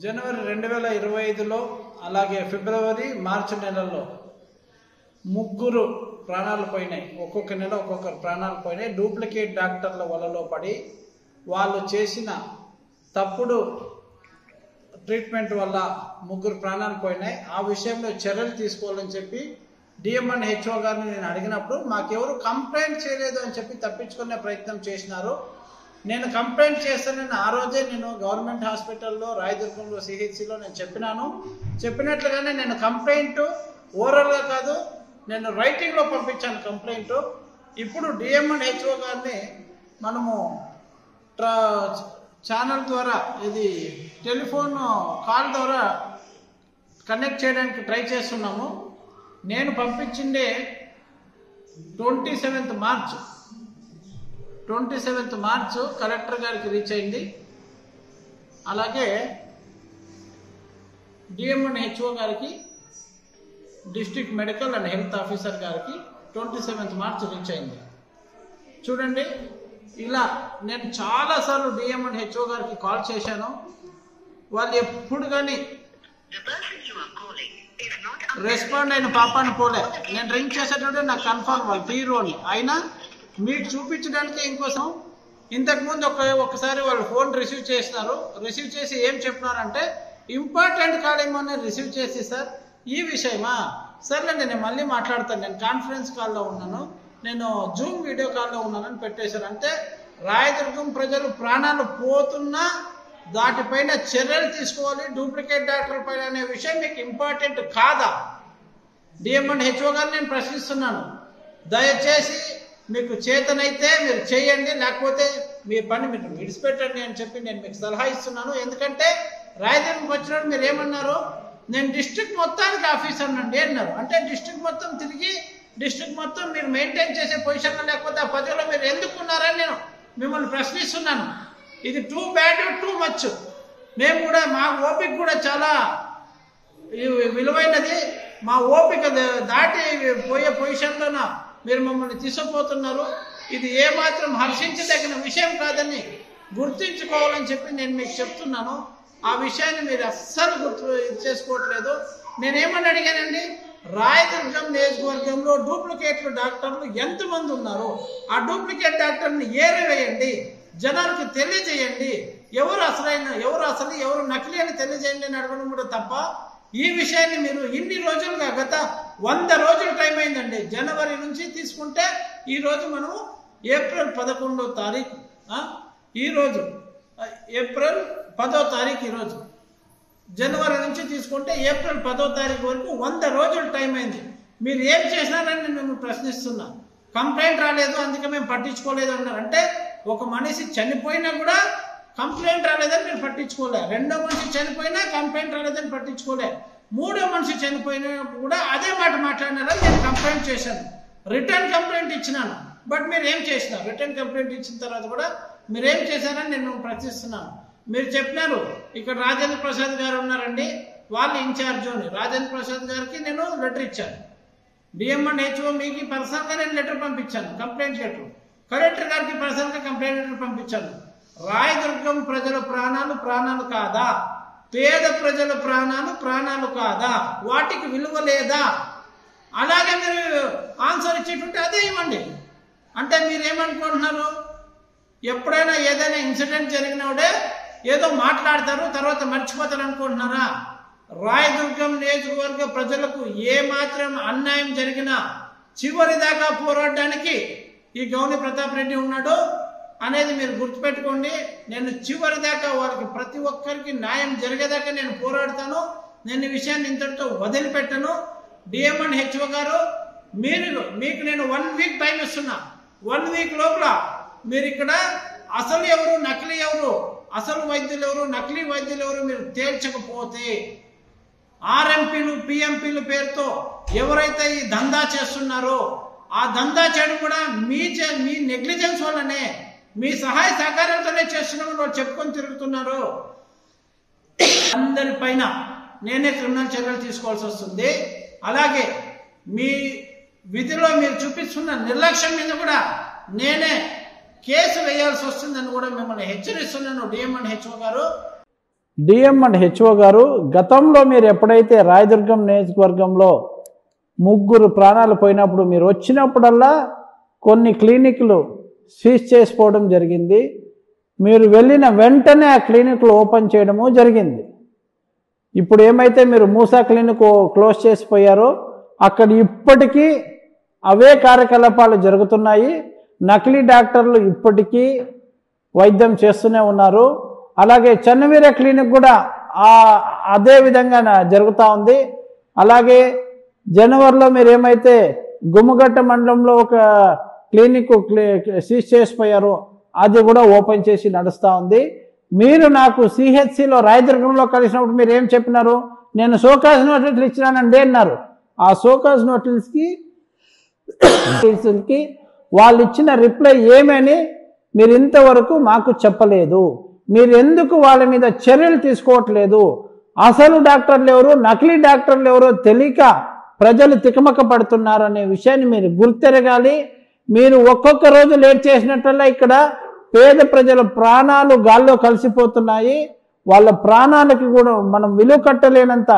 జనవరి 2025లో అలాగే ఫిబ్రవరి మార్చి నెలల్లో ముగ్గురు ప్రాణాలు పోయినాయి. ఒక్కొక్క నెల ఒక్కొక్కరు ప్రాణాలు పోయినాయి. డూప్లికేట్ డాక్టర్ల వలలో పడి వాళ్ళు చేసిన తప్పుడు ట్రీట్మెంట్ వల్ల ముగ్గురు ప్రాణాలు పోయినాయి. ఆ విషయంలో చర్యలు తీసుకోవాలని చెప్పి డిఎంఎన్ హెచ్ఓ గారిని నేను అడిగినప్పుడు మాకెవరు కంప్లైంట్ చేయలేదు అని చెప్పి తప్పించుకునే ప్రయత్నం చేసినారు. నేను కంప్లైంట్ చేస్తానని ఆ రోజే నేను గవర్నమెంట్ హాస్పిటల్లో రాయదుర్గంలో సిహెచ్సిలో నేను చెప్పినట్లుగానే నేను కంప్లైంట్ ఓరల్గా కాదు, నేను రైటింగ్లో పంపించాను కంప్లైంట్. ఇప్పుడు డిఎంఎన్ హెచ్ఓ గారిని మనము ఛానల్ ద్వారా ఇది టెలిఫోన్ కాల్ ద్వారా కనెక్ట్ చేయడానికి ట్రై చేస్తున్నాము. నేను పంపించిందే 27th మార్చ్ కలెక్టర్ గారికి రీచ్ అయింది. అలాగే డిఎంఎన్ హెచ్ఓ గారికి, district medical and health officer గారికి 27th మార్చ్ రీచ్ అయింది. చూడండి, ఇలా నేను చాలాసార్లు డిఎంఎన్ హెచ్ఓ గారికి కాల్ చేశాను. వాళ్ళు ఎప్పుడు కానీ రెస్పాండ్ అయిన పాపాన్ని పోలే. నేను రింగ్ చేసేటప్పుడు నాకు కన్ఫర్మ్ వాళ్ళు తీరు అని. అయినా మీకు చూపించడానికి ఇంకోసం ఇంతకుముందు ఒకసారి వాళ్ళు ఫోన్ రిసీవ్ చేసినారు. రిసీవ్ చేసి ఏం చెప్పినారంటే, ఇంపార్టెంట్ కాల్ ఏమో రిసీవ్ చేసి, సార్ ఈ విషయమా, సర్లే నేను మళ్ళీ మాట్లాడతాను, నేను కాన్ఫరెన్స్ కాల్లో ఉన్నాను, నేను జూమ్ వీడియో కాల్లో ఉన్నానని పెట్టేశారు. అంటే రాయదుర్గం ప్రజలు ప్రాణాలు పోతున్నా దాటిపైన చర్యలు తీసుకోవాలి, డూప్లికేట్ డాక్టర్ పైన అనే విషయం మీకు ఇంపార్టెంట్ కాదా? డిఎంఎన్ హెచ్ఓ గారిని నేను ప్రశ్నిస్తున్నాను. దయచేసి మీకు చేతనైతే మీరు చేయండి, లేకపోతే మీ పని మీరు విడిచిపెట్టండి అని చెప్పి నేను మీకు సలహా ఇస్తున్నాను. ఎందుకంటే రాయదుర్గంకి వచ్చినప్పుడు మీరు ఏమన్నారు, నేను డిస్ట్రిక్ట్ మొత్తానికి ఆఫీసర్ నండి అన్నారు. అంటే డిస్ట్రిక్ట్ మొత్తం తిరిగి డిస్ట్రిక్ట్ మొత్తం మీరు మెయింటైన్ చేసే పొజిషన్లో లేకపోతే ఆ పదవిలో మీరు ఎందుకున్నారని నేను మిమ్మల్ని ప్రశ్నిస్తున్నాను. ఇది టూ బ్యాడ్, టూ మచ్. మేము కూడా మా ఓపిక కూడా చాలా విలువైనది. మా ఓపిక దాటి పోయే పొజిషన్లోన మీరు మమ్మల్ని తీసుకుపోతున్నారు. ఇది ఏమాత్రం హర్షించదగిన విషయం కాదని గుర్తించుకోవాలని చెప్పి నేను మీకు చెప్తున్నాను. ఆ విషయాన్ని మీరు అస్సలు చేసుకోవట్లేదు. నేనేమని అడిగానండి, రాయదుర్గం నియోజకవర్గంలో డూప్లికేట్ డాక్టర్లు ఎంతమంది ఉన్నారు, ఆ డూప్లికేట్ డాక్టర్ని ఏరివేయండి, జనాలకు తెలియజేయండి, ఎవరు అసలు ఎవరు నకిలీ అని తెలియజేయండి అని అడగడం కూడా తప్ప, ఈ విషయాన్ని మీరు ఇన్ని రోజులుగా గత 100 రోజులు టైం అయిందండి. జనవరి నుంచి తీసుకుంటే ఈ రోజు మనము ఏప్రిల్ 11వ తారీఖు, ఈరోజు ఏప్రిల్ 10వ తారీఖు, ఈరోజు జనవరి నుంచి తీసుకుంటే ఏప్రిల్ 10వ తారీఖు వరకు 100 రోజులు టైం అయింది. మీరు ఏం చేసినారని నేను మిమ్మల్ని ప్రశ్నిస్తున్నా. కంప్లైంట్ రాలేదు అందుకే మేము పట్టించుకోలేదు అన్నారు. అంటే ఒక మనిషి చనిపోయినా కూడా కంప్లైంట్ రాలేదని మీరు పట్టించుకోలే. రెండో మనిషి చనిపోయినా కంప్లైంట్ రాలేదని పట్టించుకోలే. మూడో మనిషి చనిపోయినా కూడా అదే మాట మాట్లాడినారని నేను కంప్లైంట్ చేశాను. రిటర్న్ కంప్లైంట్ ఇచ్చినాను. బట్ మీరు ఏం చేసినారు? రిటర్న్ కంప్లైంట్ ఇచ్చిన తర్వాత కూడా మీరు ఏం చేశారని నేను ప్రశ్నిస్తున్నాను. మీరు చెప్పినారు ఇక్కడ రాజేంద్ర ప్రసాద్ గారు ఉన్నారండి, వాళ్ళు ఇన్ఛార్జ్ అని. రాజేంద్ర ప్రసాద్ గారికి నేను లెటర్ ఇచ్చాను. డిఎంఎన్ హెచ్ఓ మీకు పర్సనల్గా నేను లెటర్ పంపించాను, కంప్లైంట్ లెటర్. కలెక్టర్ గారికి పర్సనల్గా కంప్లైంట్ లెటర్ పంపించాను. రాయదుర్గం ప్రజల ప్రాణాలు కాదా? పేద ప్రజల ప్రాణాలు కాదా? వాటికి విలువ లేదా? అలాగే మీరు ఆన్సర్ ఇచ్చేటుంటే అదే ఇవ్వండి. అంటే మీరు ఏమనుకుంటున్నారు, ఎప్పుడైనా ఏదైనా ఇన్సిడెంట్ జరిగినప్పుడే ఏదో మాట్లాడతారు, తర్వాత మర్చిపోతారు అనుకుంటున్నారా? రాయదుర్గం నియోజకవర్గ ప్రజలకు ఏ మాత్రం అన్యాయం జరిగినా చివరి దాకా పోరాడడానికి ఈ గౌని ప్రతాప్ రెడ్డి ఉన్నాడు అనేది మీరు గుర్తుపెట్టుకోండి. నేను చివరి దాకా వారికి ప్రతి ఒక్కరికి న్యాయం జరిగేదాకా నేను పోరాడతాను. నేను ఈ విషయాన్ని ఇంతటితో వదిలిపెట్టను. డిఎంఎన్ హెచ్ఓ గారు, మీకు నేను 1 వీక్ టైం ఇస్తున్నా. 1 వీక్ లోపల మీరు ఇక్కడ అసలు ఎవరు నకిలీ ఎవరు, అసలు వైద్యులు ఎవరు నకిలీ వైద్యులు ఎవరు మీరు తేల్చకపోతే, ఆర్ఎంపీలు పిఎంపీలు పేరుతో ఎవరైతే ఈ దందా చేస్తున్నారో ఆ దందా చేయడం కూడా మీ నెగ్లిజెన్స్ వల్లనే, మీ సహాయ సహకారాలతోనే చేస్తున్నామని వాళ్ళు చెప్పుకొని తిరుగుతున్నారు. అందరిపైన నేనే క్రిమినల్ చర్యలు తీసుకోవాల్సి వస్తుంది. అలాగే మీ విధిలో మీరు చూపిస్తున్న నిర్లక్ష్యం మీద కూడా నేనే కేసు వేయాల్సి వస్తుందని కూడా మిమ్మల్ని హెచ్చరిస్తున్నాను డిఎంఎన్ హెచ్ఓ గారు. డిఎం అండ్ హెచ్ఓ గారు, గతంలో మీరు ఎప్పుడైతే రాయదుర్గం నియోజకవర్గంలో 3 ప్రాణాలు పోయినప్పుడు మీరు వచ్చినప్పుడల్లా కొన్ని క్లినిక్లు సీజ్ చేసిపోవడం జరిగింది. మీరు వెళ్ళిన వెంటనే ఆ క్లినిక్లు ఓపెన్ చేయడము జరిగింది. ఇప్పుడు ఏమైతే మీరు మూసా క్లినిక్ క్లోజ్ చేసిపోయారో అక్కడ ఇప్పటికీ అవే కార్యకలాపాలు జరుగుతున్నాయి. నకిలీ డాక్టర్లు ఇప్పటికీ వైద్యం చేస్తూనే ఉన్నారు. అలాగే చెన్నవీర క్లినిక్ కూడా అదే విధంగా జరుగుతూ ఉంది. అలాగే జనవరిలో మీరు ఏమైతే గుమ్మగట్ట మండలంలో ఒక క్లినిక్ సీజ్ చేసిపోయారో అది కూడా ఓపెన్ చేసి నడుస్తూ ఉంది. మీరు నాకు సిహెచ్సిలో రాయదుర్గంలో కలిసినప్పుడు మీరు ఏం చెప్పినారు? నేను షోకాజ్ నోటీసులు ఇచ్చినానండి అన్నారు. ఆ షోకాజ్ నోటీసులకి వాళ్ళు ఇచ్చిన రిప్లై ఏమని మీరు ఇంతవరకు మాకు చెప్పలేదు. మీరు ఎందుకు వాళ్ళ మీద చర్యలు తీసుకోవట్లేదు? అసలు డాక్టర్లు ఎవరు, నకిలీ డాక్టర్లు ఎవరో తెలియక ప్రజలు తికమక పడుతున్నారు అనే విషయాన్ని మీరు గుర్తెరగాలి. మీరు ఒక్కొక్క రోజు లేట్ చేసినట్లల్లా ఇక్కడ పేద ప్రజల ప్రాణాలు గాల్లో కలిసిపోతున్నాయి. వాళ్ళ ప్రాణాలకి కూడా మనం విలువ కట్టలేనంత